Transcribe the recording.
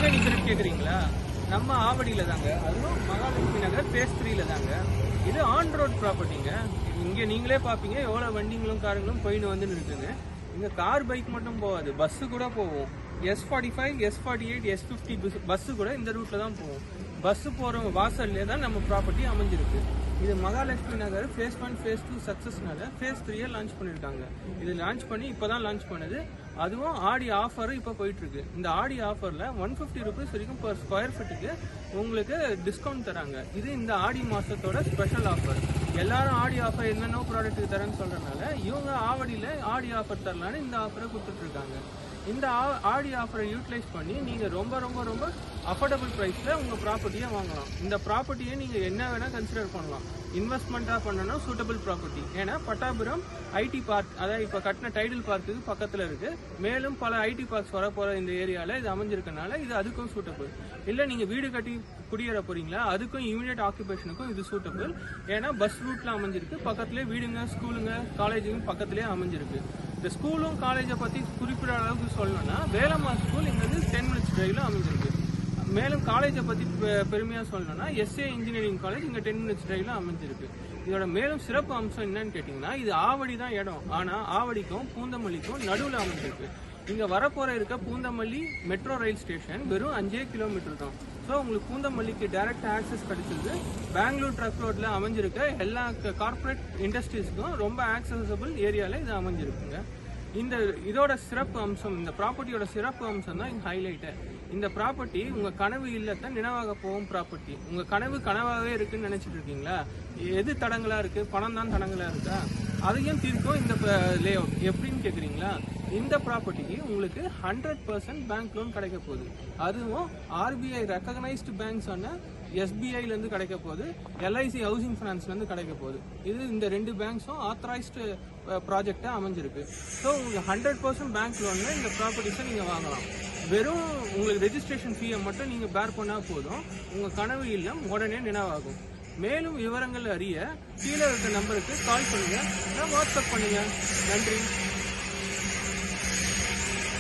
எங்க நிக்கிறேன்னு கேக்குறீங்களா? நம்ம ஆவடியில தாங்க, அதுவும் மகாலட்சுமி நகர் ஃபேஸ் 3ல தாங்க. இது ஆன் ரோட் ப்ராப்பர்ட்டிங்க. இங்க நீங்களே பாப்பீங்க எவ்வளவு வண்டிங்களும் காருங்களும் போயின்னு வந்து இருக்குங்க. இங்க கார் பைக் மட்டும் போகாது, பஸ் கூட போகும். S45, S48, S50 பஸ் கூட இந்த ரூட்ல தான் போகும். பஸ் போற வாசல்லே தான் நம்ம ப்ராப்பர்ட்டி அமைஞ்சிருக்கு. இது மகாலட்சுமி நகர் ஃபேஸ் 1 ஃபேஸ் 2 சக்சஸ்னால ஃபேஸ் 3 லான்ச் பண்ணிருக்காங்க. இது லான்ச் பண்ணி இப்பதான் லான்ச் பண்ணது. அதுவும் ஆடி ஆஃபர் இப்போ போயிட்டு இருக்கு. இந்த ஆடி ஆஃபர்ல 150 rupees வரைக்கும் per ஸ்கொயர் ஃபீட்டுக்கு உங்களுக்கு டிஸ்கவுண்ட் தராங்க. இது இந்த ஆடி மாசத்தோட ஸ்பெஷல் ஆஃபர். எல்லாரும் ஆடி ஆஃபர் என்னென்ன ப்ராடக்ட் தரேன்னு சொல்றதுனால இவங்க ஆவடியில ஆடி ஆஃபர் தரலான்னு இந்த ஆஃபரை கொடுத்துட்டு இருக்காங்க. இந்த ஆடி ஆஃபரை யூட்டிலைஸ் பண்ணி நீங்க ரொம்ப ரொம்ப ரொம்ப அஃபோர்டபுள் பிரைஸ்ல உங்க ப்ராப்பர்ட்டியை வாங்கலாம். இந்த ப்ராப்பர்ட்டியை நீங்க என்ன வேணா கன்சிடர் பண்ணலாம். இன்வெஸ்ட்மெண்ட்டா பண்ணணும் சூட்டபிள் ப்ராப்பர்ட்டி. ஏன்னா பட்டாபுரம் ஐடி பார்க், அதாவது இப்ப கட்டின டைடல் பார்க்குக்கு பக்கத்துல இருக்கு. மேலும் பல ஐடி பார்க்ஸ் வரப்போற இந்த ஏரியால இது அமைஞ்சிருக்கனால இது அதுக்கும் சூட்டபிள். இல்ல நீங்க வீடு கட்டி குடியேற போறீங்களா, அதுக்கும் இமீடியட் ஆக்குபேஷனுக்கும் இது சூட்டபிள். ஏன்னா பஸ் ரூட்ல அமைஞ்சிருக்கு, பக்கத்துலேயே வீடுங்க, ஸ்கூலுங்க, காலேஜுங்க பக்கத்துலேயே அமைஞ்சிருக்கு. இந்த ஸ்கூலும் காலேஜை பத்தி குறிப்பிட அளவுக்கு சொல்லணும்னா வேலம்மா ஸ்கூல் இங்க 10 minutes டிரைவ்ல அமைஞ்சிருக்கு. மேலும் காலேஜை பத்தி பெருமையா சொல்லணும்னா SA இன்ஜினியரிங் காலேஜ் இங்க 10 minutes டிரைவ்ல அமைஞ்சிருக்கு. இதோட மேலும் சிறப்பு அம்சம் என்னன்னு கேட்டீங்கன்னா, இது ஆவடி தான் இடம், ஆனா ஆவடிக்கும் பூந்தமல்லிக்கும் நடுவுல அமைஞ்சிருக்கு. இங்க வரப்போற இருக்க பூந்தமல்லி மெட்ரோ ரயில் ஸ்டேஷன் வெறும் 5 கிலோமீட்டர் தான். ஸோ உங்களுக்கு பூந்தமல்லிக்கு டைரக்ட் ஆக்சஸ் கிடைச்சிருக்கு. பெங்களூர் ட்ரக் ரோட்ல அமைஞ்சிருக்க எல்லா கார்பரேட் இண்டஸ்ட்ரீஸ்க்கும் ரொம்ப ஆக்சசபிள் ஏரியால இது அமைஞ்சிருக்குங்க. இதோட சிறப்பு அம்சம், இந்த ப்ராப்பர்ட்டியோட சிறப்பு அம்சம் தான் இந்த ஹைலைட்டு. இந்த ப்ராப்பர்ட்டி உங்க கனவு இல்லத்தை நினைவாக போகும் ப்ராப்பர்ட்டி. உங்க கனவு கனவாகவே இருக்குன்னு நினைச்சிட்டு இருக்கீங்களா? எது தடங்களா இருக்கு? பணம் தான் தடங்களா இருக்கா? அதையும் தீர்க்கும் இந்த லே அவுட். எப்படின்னு கேக்குறீங்களா? இந்த ப்ராப்பர்ட்டிக்கு உங்களுக்கு 100% பேங்க் லோன் கிடைக்க போகுது. அதுவும் RBI ரெக்கக்னைஸ்டு பேங்க்ஸ் ஆன SBIல இருந்து கிடைக்க போகுது, LIC ஹவுசிங் ஃபைனான்ஸ்ல இருந்து கிடைக்க போகுது. இது இந்த 2 பேங்க்ஸும் ஆத்தரைஸ்டு ப்ராஜெக்டா அமைஞ்சிருக்கு. ஸோ உங்களுக்கு 100% பேங்க் லோன்ல இந்த ப்ராப்பர்ட்டிஸை நீங்க வாங்கலாம். வெறும் உங்களுக்கு ரெஜிஸ்ட்ரேஷன் ஃபீயை மட்டும் நீங்க பேர் பண்ணா போதும், உங்க கனவு இல்லம் உடனே நினைவாகும். மேலும் விவரங்கள் அறிய கீழே இருக்க நம்பருக்கு கால் பண்ணுங்க, வாட்ஸ்அப் பண்ணுங்க. நன்றி.